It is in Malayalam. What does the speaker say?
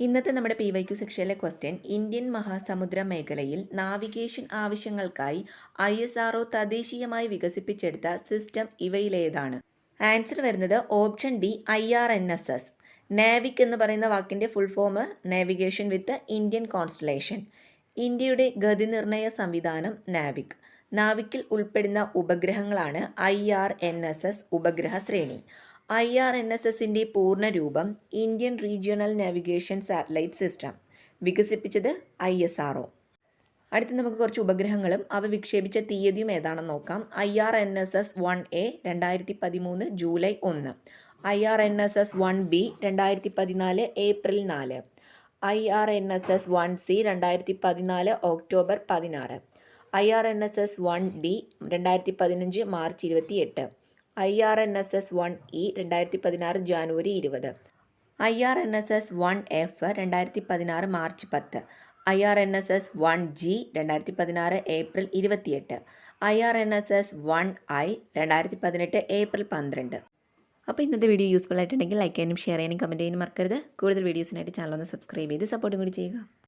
ഇന്നത്തെ നമ്മുടെ PYQ സെക്ഷനിലെ ക്വസ്റ്റ്യൻ ഇന്ത്യൻ മഹാസമുദ്ര മേഖലയിൽ നാവിഗേഷൻ ആവശ്യങ്ങൾക്കായി ISRO തദ്ദേശീയമായി വികസിപ്പിച്ചെടുത്ത സിസ്റ്റം ഇവയിലേതാണ്? ആൻസർ വരുന്നത് ഓപ്ഷൻ ഡി IRNSS. നാവിക് എന്ന് പറയുന്ന വാക്കിൻ്റെ ഫുൾ ഫോം നാവിഗേഷൻ വിത്ത് ഇന്ത്യൻ കോൺസ്റ്റലേഷൻ. ഇന്ത്യയുടെ ഗതിനിർണയ സംവിധാനം നാവിക്. നാവിക്കിൽ ഉൾപ്പെടുന്ന ഉപഗ്രഹങ്ങളാണ് IRNSS ഉപഗ്രഹ ശ്രേണി. IRNSSൻ്റെ പൂർണ്ണരൂപം Indian regional navigation satellite system. വികസിപ്പിച്ചത് ISRO. അടുത്ത് നമുക്ക് കുറച്ച് ഉപഗ്രഹങ്ങളും അവ വിക്ഷേപിച്ച തീയതിയും ഏതാണെന്ന് നോക്കാം. IRNSS 1A 2013 July 1, IRNSS 1B 2014 April 4, IRNSS 1C 2014 October 16, IRNSS 1D 2015 March 28, IRNSS 1E 2016 January 20, IRNSS 1F 2016 March 10, IRNSS 1G 2016 April 28, IRNSS 1I 2018 April 12. അപ്പോൾ ഇന്നത്തെ വീഡിയോ യൂസ്ഫുൾ ആയിട്ടുണ്ടെങ്കിൽ ലൈക്ക് ചെയ്യാനും ഷെയർ ചെയ്യാനും കമൻറ്റ് ചെയ്യാനും മറക്കരുത്. കൂടുതൽ വീഡിയോസിനായിട്ട് ചാനൽ ഒന്ന് സബ്സ്ക്രൈബ് ചെയ്ത് സപ്പോർട്ടും കൂടി ചെയ്യുക.